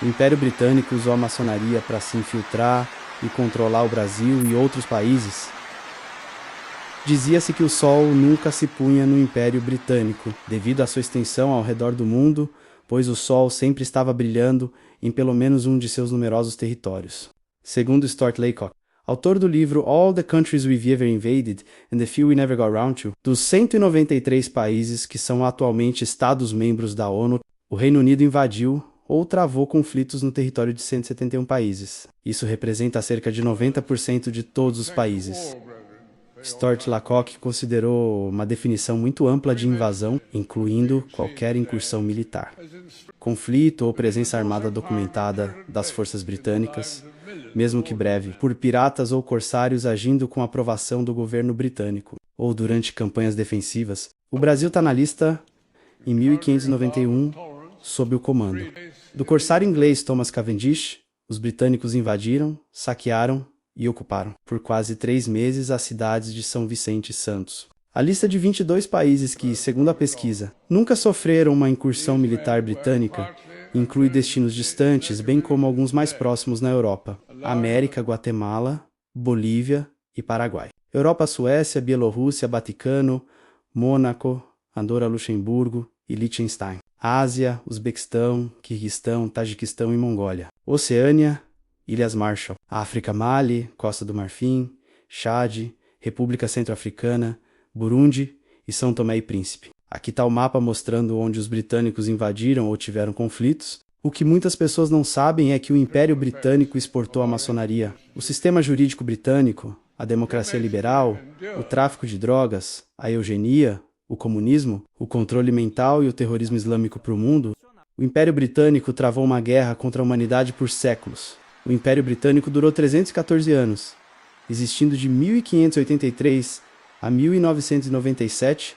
O Império Britânico usou a maçonaria para se infiltrar e controlar o Brasil e outros países. Dizia-se que o sol nunca se punha no Império Britânico, devido à sua extensão ao redor do mundo, pois o sol sempre estava brilhando em pelo menos um de seus numerosos territórios. Segundo Stuart Laycock, autor do livro All the Countries We've Ever Invaded and the Few We Never Got Round to, dos 193 países que são atualmente Estados-membros da ONU, o Reino Unido invadiu ou travou conflitos no território de 171 países. Isso representa cerca de 90% de todos os países. Stuart Laycock considerou uma definição muito ampla de invasão, incluindo qualquer incursão militar. Conflito ou presença armada documentada das forças britânicas, mesmo que breve, por piratas ou corsários agindo com aprovação do governo britânico, ou durante campanhas defensivas. O Brasil está na lista em 1591, sob o comando do corsário inglês Thomas Cavendish. Os britânicos invadiram, saquearam e ocuparam por quase 3 meses as cidades de São Vicente e Santos. A lista de 22 países que, segundo a pesquisa, nunca sofreram uma incursão militar britânica inclui destinos distantes, bem como alguns mais próximos na Europa: América, Guatemala, Bolívia e Paraguai. Europa, Suécia, Bielorrússia, Vaticano, Mônaco, Andorra, Luxemburgo e Liechtenstein. Ásia, Uzbequistão, Quirguistão, Tajiquistão e Mongólia. Oceânia, Ilhas Marshall. África, Mali, Costa do Marfim, Chad, República Centro-Africana, Burundi e São Tomé e Príncipe. Aqui está o mapa mostrando onde os britânicos invadiram ou tiveram conflitos. O que muitas pessoas não sabem é que o Império Britânico exportou a maçonaria, o sistema jurídico britânico, a democracia liberal, o tráfico de drogas, a eugenia, o comunismo, o controle mental e o terrorismo islâmico para o mundo. O Império Britânico travou uma guerra contra a humanidade por séculos. O Império Britânico durou 314 anos, existindo de 1583 a 1997.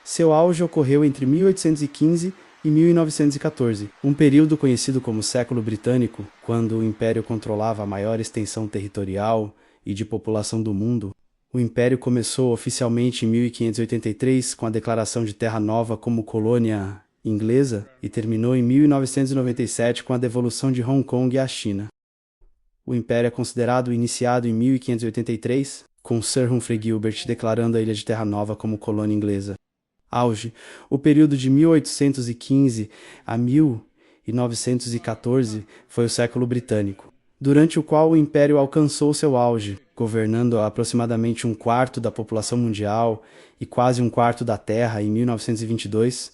Seu auge ocorreu entre 1815 e 1914, um período conhecido como Século Britânico, quando o Império controlava a maior extensão territorial e de população do mundo. O Império começou oficialmente em 1583 com a declaração de Terra Nova como colônia inglesa e terminou em 1997 com a devolução de Hong Kong à China. O Império é considerado iniciado em 1583, com Sir Humphrey Gilbert declarando a Ilha de Terra Nova como colônia inglesa. Auge: o período de 1815 a 1914 foi o século britânico, durante o qual o Império alcançou seu auge, governando aproximadamente 1/4 da população mundial e quase 1/4 da Terra em 1922.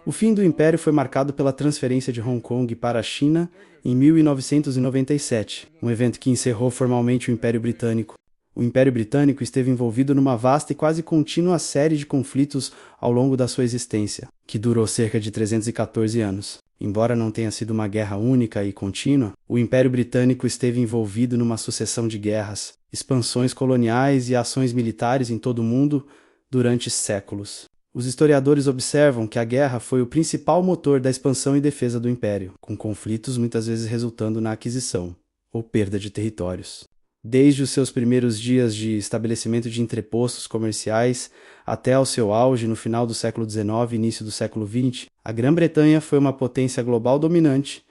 O fim do Império foi marcado pela transferência de Hong Kong para a China em 1997, um evento que encerrou formalmente o Império Britânico. O Império Britânico esteve envolvido numa vasta e quase contínua série de conflitos ao longo da sua existência, que durou cerca de 314 anos. Embora não tenha sido uma guerra única e contínua, o Império Britânico esteve envolvido numa sucessão de guerras, expansões coloniais e ações militares em todo o mundo durante séculos. Os historiadores observam que a guerra foi o principal motor da expansão e defesa do Império, com conflitos muitas vezes resultando na aquisição ou perda de territórios. Desde os seus primeiros dias de estabelecimento de entrepostos comerciais até ao seu auge no final do século XIX e início do século XX, a Grã-Bretanha foi uma potência global dominante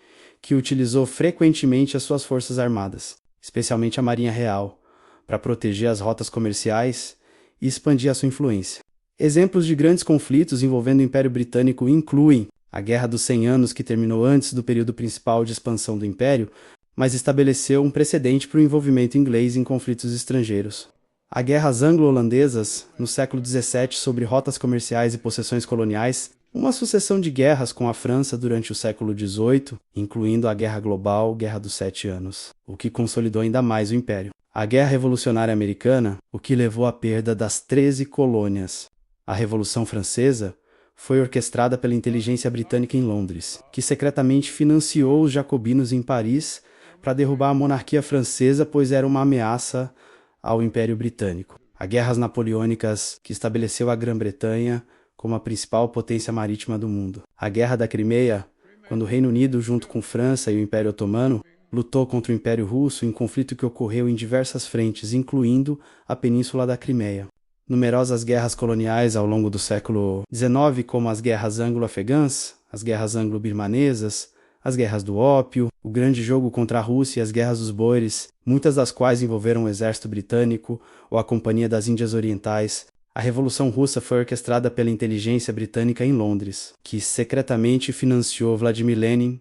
que utilizou frequentemente as suas forças armadas, especialmente a Marinha Real, para proteger as rotas comerciais e expandir a sua influência. Exemplos de grandes conflitos envolvendo o Império Britânico incluem a Guerra dos 100 Anos, que terminou antes do período principal de expansão do Império, mas estabeleceu um precedente para o envolvimento inglês em conflitos estrangeiros. As guerras anglo-holandesas, no século XVII, sobre rotas comerciais e possessões coloniais, uma sucessão de guerras com a França durante o século XVIII, incluindo a Guerra Global, Guerra dos 7 Anos, o que consolidou ainda mais o Império. A Guerra Revolucionária Americana, o que levou à perda das 13 colônias. A Revolução Francesa foi orquestrada pela inteligência britânica em Londres, que secretamente financiou os jacobinos em Paris para derrubar a monarquia francesa, pois era uma ameaça ao Império Britânico. As guerras napoleônicas, que estabeleceu a Grã-Bretanha como a principal potência marítima do mundo. A Guerra da Crimeia, quando o Reino Unido, junto com França e o Império Otomano, lutou contra o Império Russo em conflito que ocorreu em diversas frentes, incluindo a Península da Crimeia. Numerosas guerras coloniais ao longo do século XIX, como as guerras anglo-afegãs, as guerras anglo-birmanesas, as guerras do ópio, o grande jogo contra a Rússia e as guerras dos boeres, muitas das quais envolveram o exército britânico ou a Companhia das Índias Orientais. A Revolução Russa foi orquestrada pela inteligência britânica em Londres, que secretamente financiou Vladimir Lenin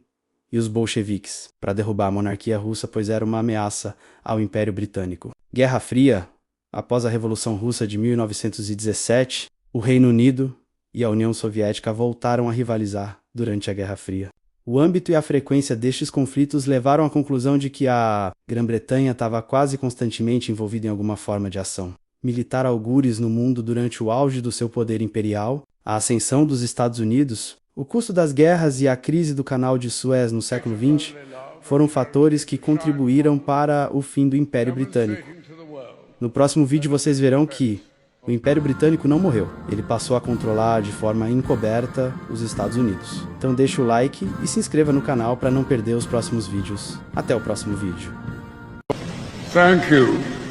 e os bolcheviques para derrubar a monarquia russa, pois era uma ameaça ao Império Britânico. Guerra Fria. Após a Revolução Russa de 1917, o Reino Unido e a União Soviética voltaram a rivalizar durante a Guerra Fria. O âmbito e a frequência destes conflitos levaram à conclusão de que a Grã-Bretanha estava quase constantemente envolvida em alguma forma de ação militar algures no mundo durante o auge do seu poder imperial, a ascensão dos Estados Unidos, o custo das guerras e a crise do Canal de Suez no século XX foram fatores que contribuíram para o fim do Império Britânico. No próximo vídeo vocês verão que o Império Britânico não morreu, ele passou a controlar de forma encoberta os Estados Unidos. Então deixa o like e se inscreva no canal para não perder os próximos vídeos. Até o próximo vídeo. Thank you.